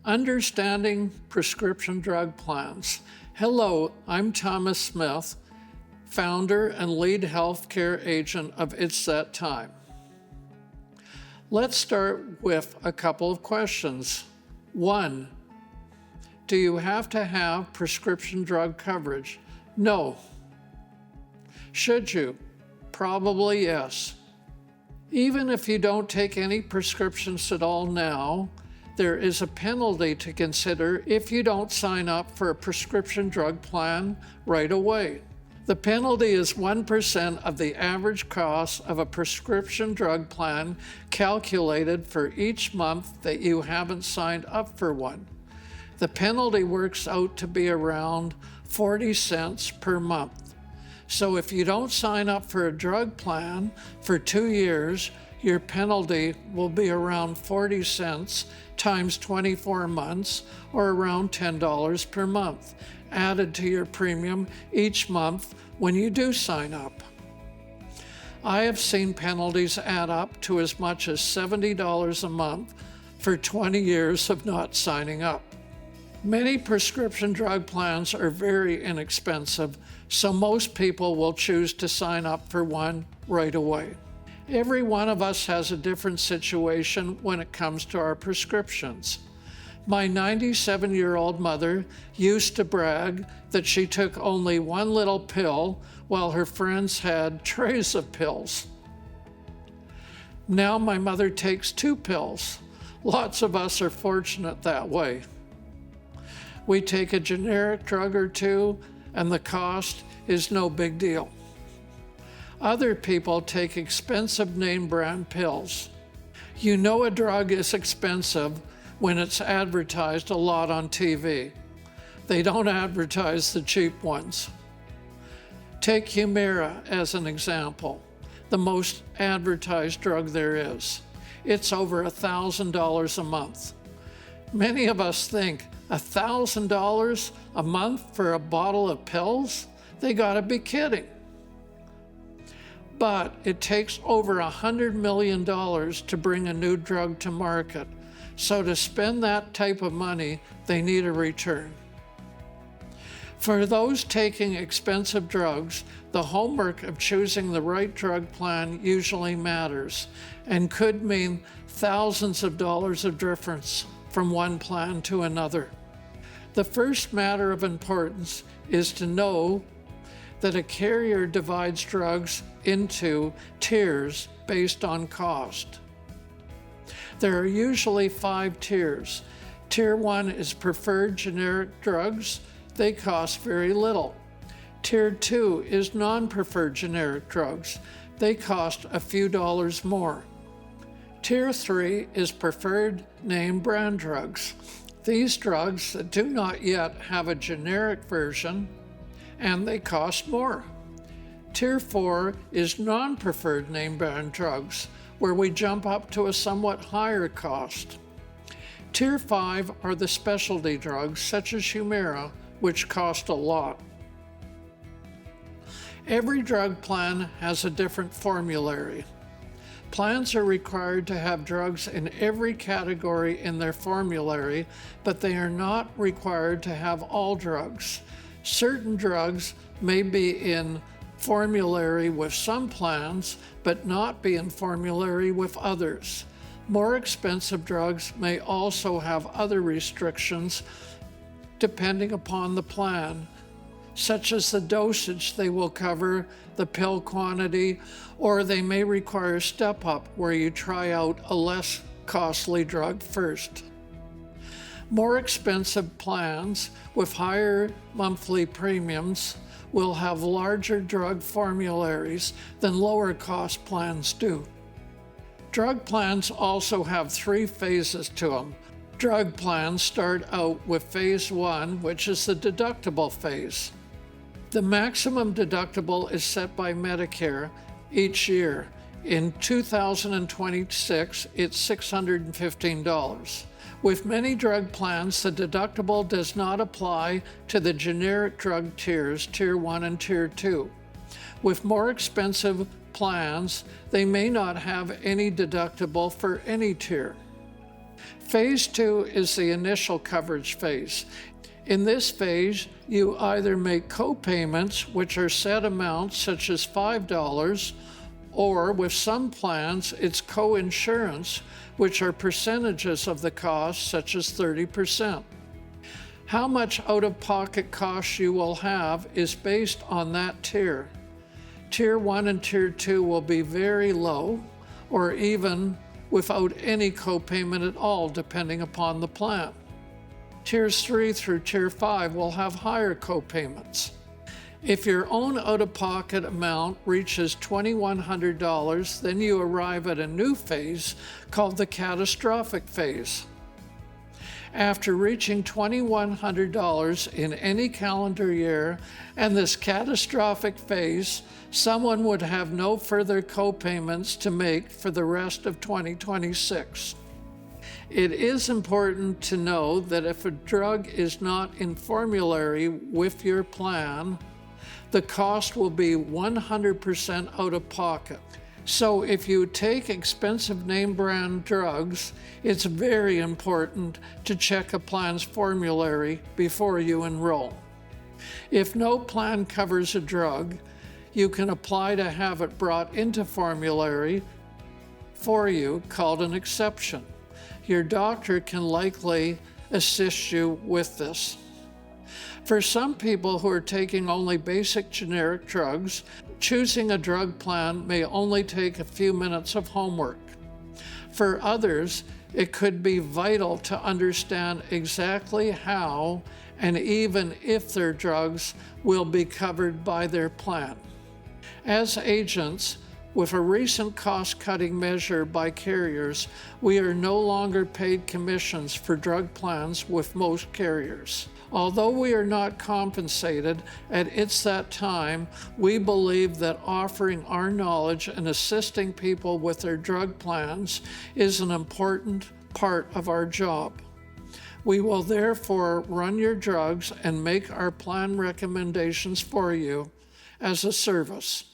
Understanding prescription drug plans. Hello, I'm Thomas Smith, founder and lead healthcare agent of It's That Time. Let's start with a couple of questions. 1, do you have to have prescription drug coverage? No. Should you? Probably yes. Even if you don't take any prescriptions at all now, there is a penalty to consider if you don't sign up for a prescription drug plan right away. The penalty is 1% of the average cost of a prescription drug plan calculated for each month that you haven't signed up for one. The penalty works out to be around 40 cents per month. So if you don't sign up for a drug plan for 2 years, your penalty will be around 40 cents times 24 months, or around $10 per month, added to your premium each month when you do sign up. I have seen penalties add up to as much as $70 a month for 20 years of not signing up. Many prescription drug plans are very inexpensive, so most people will choose to sign up for one right away. Every one of us has a different situation when it comes to our prescriptions. My 97-year-old mother used to brag that she took only one little pill while her friends had trays of pills. Now my mother takes 2 pills. Lots of us are fortunate that way. We take a generic drug or two, and the cost is no big deal. Other people take expensive name brand pills. You know a drug is expensive when it's advertised a lot on TV. They don't advertise the cheap ones. Take Humira as an example, the most advertised drug there is. It's over $1,000 a month. Many of us think, $1,000 a month for a bottle of pills? They gotta be kidding. But it takes over $100 million to bring a new drug to market. So to spend that type of money, they need a return. For those taking expensive drugs, the homework of choosing the right drug plan usually matters and could mean thousands of dollars of difference from one plan to another. The first matter of importance is to know that a carrier divides drugs into tiers based on cost. There are usually 5 tiers. Tier 1 is preferred generic drugs. They cost very little. Tier 2 is non-preferred generic drugs. They cost a few dollars more. Tier 3 is preferred name brand drugs. These drugs that do not yet have a generic version, and they cost more. Tier 4 is non-preferred name brand drugs, where we jump up to a somewhat higher cost. Tier 5 are the specialty drugs, such as Humira, which cost a lot. Every drug plan has a different formulary. Plans are required to have drugs in every category in their formulary, but they are not required to have all drugs. Certain drugs may be in formulary with some plans, but not be in formulary with others. More expensive drugs may also have other restrictions depending upon the plan, such as the dosage they will cover, the pill quantity, or they may require step-up where you try out a less costly drug first. More expensive plans with higher monthly premiums will have larger drug formularies than lower cost plans do. Drug plans also have 3 phases to them. Drug plans start out with phase 1, which is the deductible phase. The maximum deductible is set by Medicare each year. In 2026, it's $615. With many drug plans, the deductible does not apply to the generic drug tiers, Tier 1 and Tier 2. With more expensive plans, they may not have any deductible for any tier. Phase 2 is the initial coverage phase. In this phase, you either make co-payments, which are set amounts such as $5, or with some plans, it's co-insurance, which are percentages of the cost, such as 30%. How much out-of-pocket costs you will have is based on that tier. Tier 1 and Tier 2 will be very low, or even without any co-payment at all, depending upon the plan. Tiers 3 through Tier 5 will have higher co-payments. If your own out-of-pocket amount reaches $2,100, then you arrive at a new phase called the catastrophic phase. After reaching $2,100 in any calendar year and this catastrophic phase, someone would have no further co-payments to make for the rest of 2026. It is important to know that if a drug is not in formulary with your plan, the cost will be 100% out of pocket. So if you take expensive name brand drugs, it's very important to check a plan's formulary before you enroll. If no plan covers a drug, you can apply to have it brought into formulary for you, called an exception. Your doctor can likely assist you with this. For some people who are taking only basic generic drugs, choosing a drug plan may only take a few minutes of homework. For others, it could be vital to understand exactly how and even if their drugs will be covered by their plan. As agents, with a recent cost-cutting measure by carriers, we are no longer paid commissions for drug plans with most carriers. Although we are not compensated, and it's that time, we believe that offering our knowledge and assisting people with their drug plans is an important part of our job. We will therefore run your drugs and make our plan recommendations for you as a service.